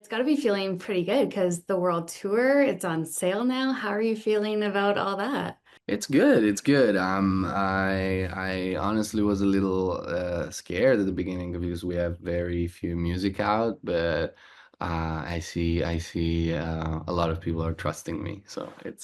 got to be feeling pretty good because the world tour, it's on sale now. How are you feeling about all that? It's good. It's good. I honestly was a little scared at the beginning because we have very few music out, but I see a lot of people are trusting me, so it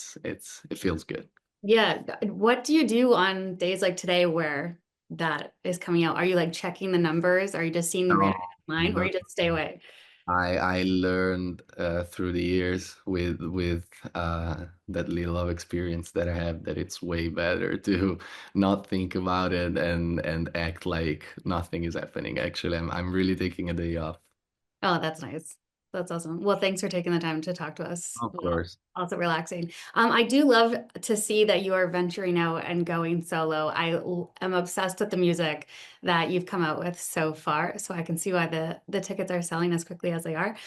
feels good. Yeah. What do you do on days like today where that is coming out? Are you like checking the numbers? Are you just seeing the No, reaction online or no. you just stay away? I learned through the years with that little of experience that I have that it's way better to not think about it and act like nothing is happening. Actually, I'm really taking a day off. Oh, that's nice. That's awesome. Well, thanks for taking the time to talk to us. Of course. Also relaxing. I do love to see that you are venturing out and going solo. Am obsessed with the music that you've come out with so far, so I can see why the tickets are selling as quickly as they are.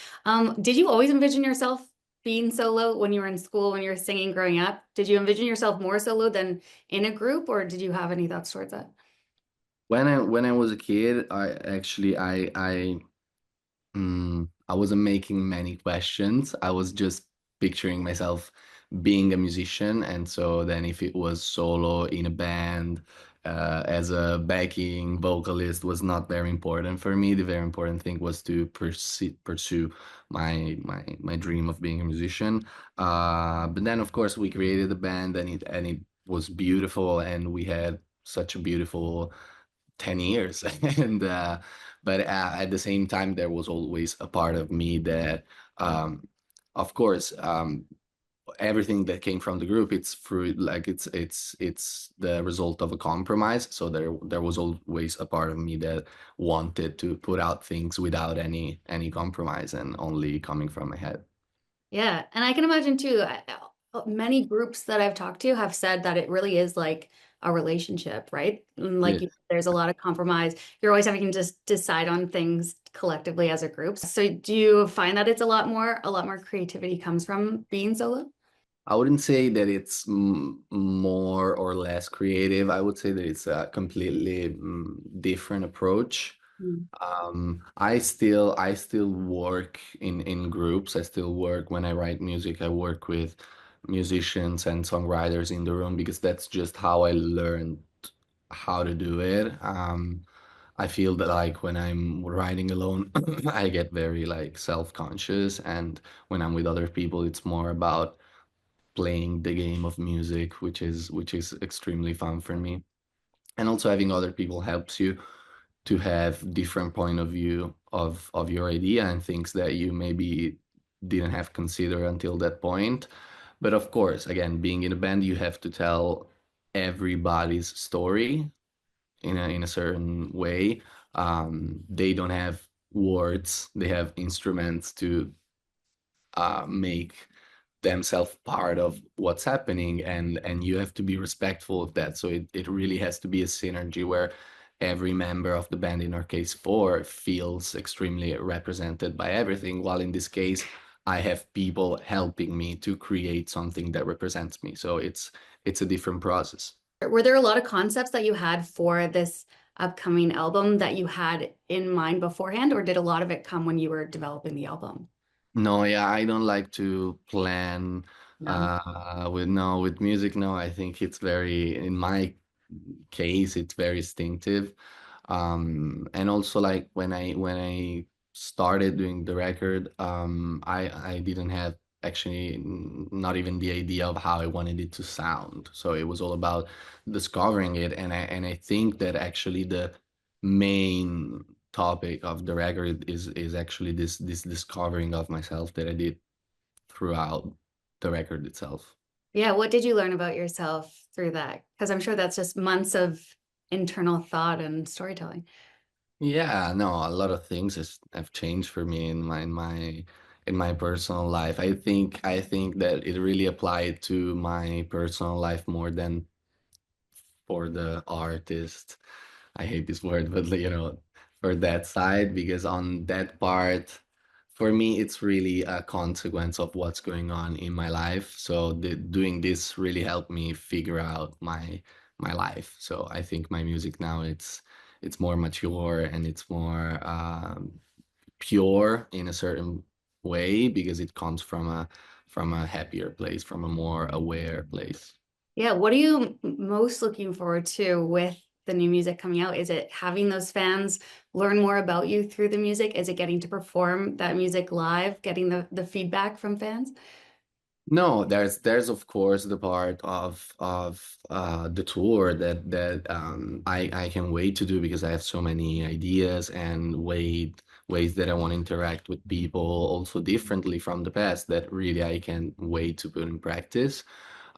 Did you always envision yourself being solo when you were in school, when you were singing growing up? Did you envision yourself more solo than in a group, or did you have any thoughts towards that? When I was a kid, I wasn't making many questions. I was just picturing myself being a musician. And so then if it was solo in a band, as a backing vocalist was not very important for me. The very important thing was to pursue my dream of being a musician. But then of course we created a band and it was beautiful and we had such a beautiful 10 years and but at the same time there was always a part of me that of course everything that came from the group it's through like it's the result of a compromise, so there was always a part of me that wanted to put out things without any compromise and only coming from my head. Yeah, and I can imagine too, many groups that I've talked to have said that it really is like a relationship, right? And like Yeah. there's a lot of compromise. You're always having to just decide on things collectively as a group. So do you find that it's a lot more creativity comes from being solo? I wouldn't say that it's more or less creative. I would say that it's a completely different approach. Mm. I still work in groups. I still work when I write music. I work with musicians and songwriters in the room because that's just how I learned how to do it. I feel that like when I'm writing alone, I get very like self-conscious, and when I'm with other people, it's more about playing the game of music, which is extremely fun for me. And also having other people helps you to have different point of view of your idea and things that you maybe didn't have considered until that point. But of course, again, being in a band, you have to tell everybody's story in a certain way. They don't have words; they have instruments to make themselves part of what's happening, and you have to be respectful of that. So it really has to be a synergy where every member of the band, in our case four, feels extremely represented by everything, while in this case I have people helping me to create something that represents me, so it's a different process. Were there a lot of concepts that you had for this upcoming album that you had in mind beforehand, or did a lot of it come when you were developing the album? No, yeah, I don't like to plan No. with music. No, I think it's very, in my case, it's very instinctive. And also like when I started doing the record, I didn't have actually not even the idea of how I wanted it to sound. So it was all about discovering it, and I think that actually the main topic of the record is actually this discovering of myself that I did throughout the record itself. Yeah, what did you learn about yourself through that? Because I'm sure that's just months of internal thought and storytelling. Yeah, no, a lot of things have changed for me in my personal life. I think that it really applied to my personal life more than for the artist. I hate this word, but for that side, because on that part, for me, it's really a consequence of what's going on in my life. So doing this really helped me figure out my life. So I think my music now it's more mature and it's more pure in a certain way because it comes from a happier place, from a more aware place. Yeah, what are you most looking forward to with the new music coming out? Is it having those fans learn more about you through the music? Is it getting to perform that music live, getting the feedback from fans? No, there's of course the part of the tour that I can wait to do because I have so many ideas and ways that I want to interact with people also differently from the past that really I can wait to put in practice.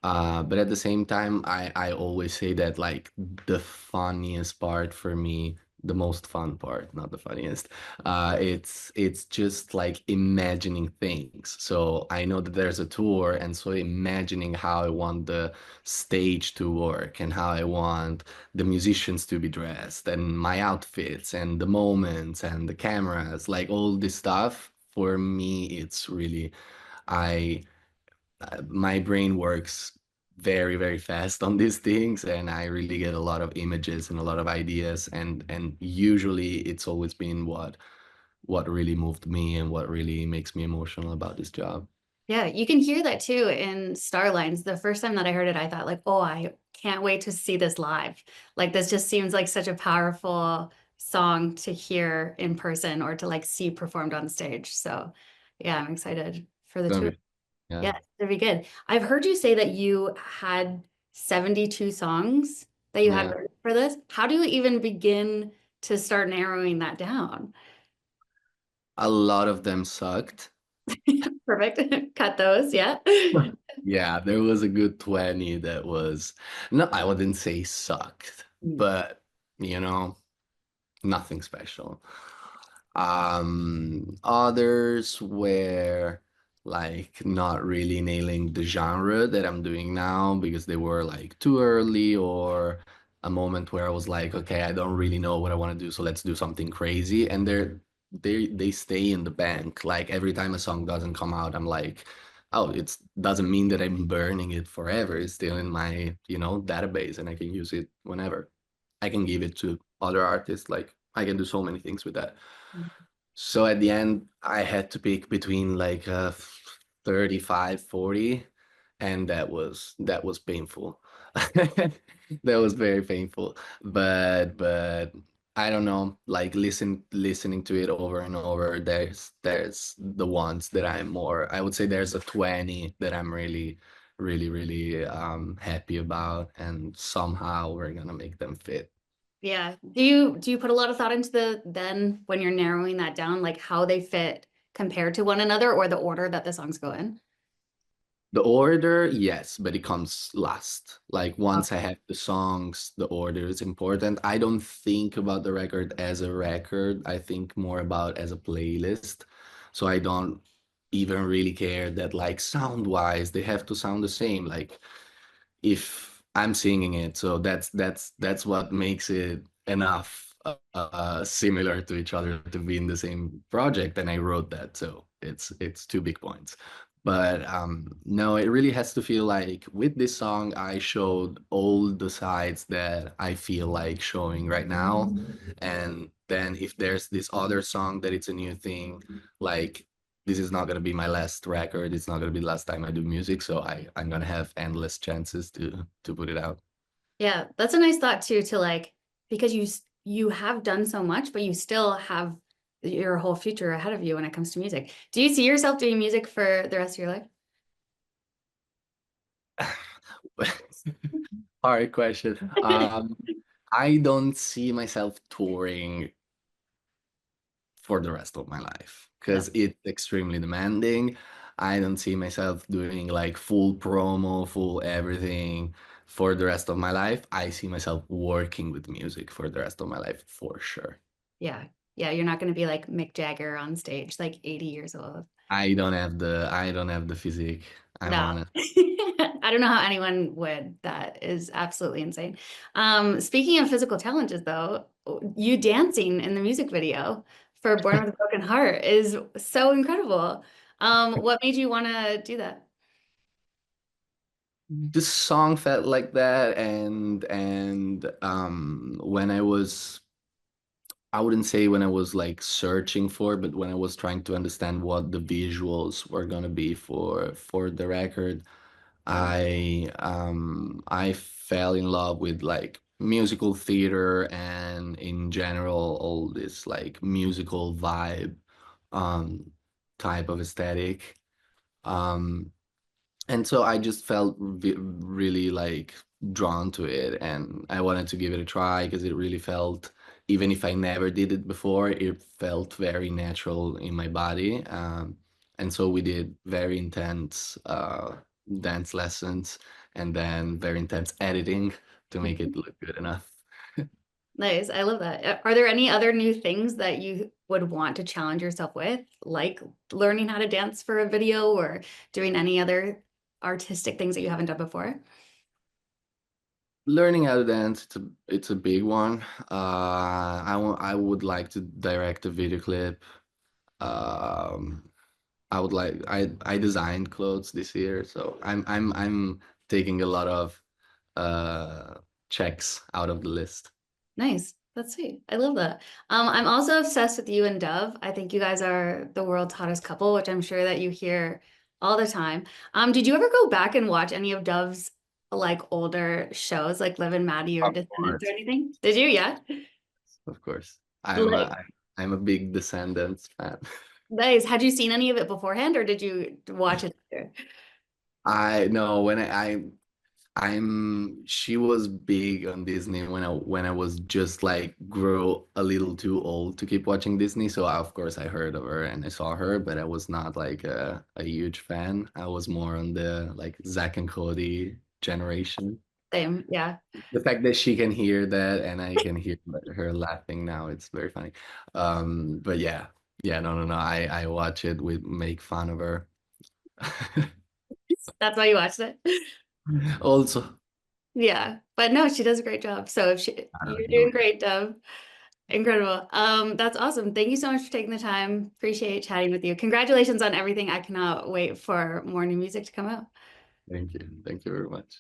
But at the same time, I always say that like the funniest part for me, the most fun part, not the funniest, it's just like imagining things. So I know that there's a tour, and so imagining how I want the stage to work and how I want the musicians to be dressed and my outfits and the moments and the cameras, like all this stuff. For me, it's really I my brain works very, very fast on these things, and I really get a lot of images and a lot of ideas, and usually it's always been what really moved me and what really makes me emotional about this job. Yeah, you can hear that too in Starlines. The first time that I heard it, I thought like, oh, I can't wait to see this live. Like this just seems like such a powerful song to hear in person or to like see performed on stage. So yeah, I'm excited for It's the gonna tour. be, yeah, Yeah, it'll be good. I've heard you say that you had 72 songs that you had yeah. written for this. How do you even begin to start narrowing that down? A lot of them sucked. Perfect. Cut those. Yeah. Yeah, there was a good 20 that was, no, I wouldn't say sucked, but you know, nothing special. Others were like not really nailing the genre that I'm doing now because they were like too early or a moment where I was like, okay, I don't really know what I want to do, so let's do something crazy. And they stay in the bank. Like every time a song doesn't come out, I'm like, oh, it doesn't mean that I'm burning it forever. It's still in my, database and I can use it whenever. I can give it to other artists. Like I can do so many things with that. So at the end, I had to pick between like 35, 40, and that was painful. That was very painful. But I don't know, like listening to it over and over, there's the ones that I'm more, I would say there's a 20 that I'm really, really, really happy about, and somehow we're gonna make them fit. Yeah. Do you put a lot of thought into the then when you're narrowing that down, like how they fit compared to one another or the order that the songs go in? The order, yes, but it comes last. Like Oh, once I have the songs, the order is important. I don't think about the record as a record. I think more about as a playlist. So I don't even really care that like sound-wise they have to sound the same. Like if I'm singing it, so that's what makes it enough similar to each other to be in the same project. And I wrote that, so it's two big points. But no, it really has to feel like with this song, I showed all the sides that I feel like showing right now. And then if there's this other song that it's a new thing, like this is not gonna be my last record. It's not gonna be the last time I do music. So I'm gonna have endless chances to put it out. yeah, that's a nice thought too, to like because you have done so much, but you still have your whole future ahead of you when it comes to music. Do you see yourself doing music for the rest of your life? Hard question. I don't see myself touring for the rest of my life No. because it's extremely demanding. I don't see myself doing like full promo, full everything for the rest of my life. I see myself working with music for the rest of my life for sure. Yeah. Yeah, you're not going to be like Mick Jagger on stage, like 80 years old. I don't have the physique. I'm No. honest. I don't know how anyone would. That is absolutely insane. Speaking of physical challenges, though, you dancing in the music video for Born with a Broken Heart is so incredible. What made you want to do that? The song felt like that, and when I was I wouldn't say when I was like searching for, but when I was trying to understand what the visuals were gonna be for the record, I fell in love with like musical theater and in general all this like musical vibe um type of aesthetic. Um and so I just felt really like drawn to it, and I wanted to give it a try because it really felt, even if I never did it before, it felt very natural in my body. And so we did very intense dance lessons and then very intense editing to make it look good enough. Nice. I love that. Are there any other new things that you would want to challenge yourself with, like learning how to dance for a video or doing any other artistic things that you haven't done before? Learning how to dance, it's a big one. I would like to direct a video clip. Um, I designed clothes this year, so I'm taking a lot of uh checks out of the list. Nice. That's sweet. I love that. I'm also obsessed with you and Dove. I think you guys are the world's hottest couple, which I'm sure that you hear all the time. Did you ever go back and watch any of Dove's like older shows, like Liv and Maddie or Of Descendants or course, anything? Did you? Yeah. of course. Like, I'm a big Descendants fan. nice. Had you seen any of it beforehand or did you watch it after? I know when I'm she was big on Disney when I was just like grow a little too old to keep watching Disney. So of course I heard of her and I saw her, but I was not like a huge fan. I was more on the like Zack and Cody generation. Same. Yeah. The fact that she can hear that and I can hear her laughing now, it's very funny. But yeah, yeah, no. I watch it with make fun of her. That's why you watched it. Also, Yeah. But no, she does a great job. So if I you're don't know. doing great, Dove. Incredible. That's awesome. Thank you so much for taking the time. Appreciate chatting with you. Congratulations on everything. I cannot wait for more new music to come out. Thank you. Thank you very much.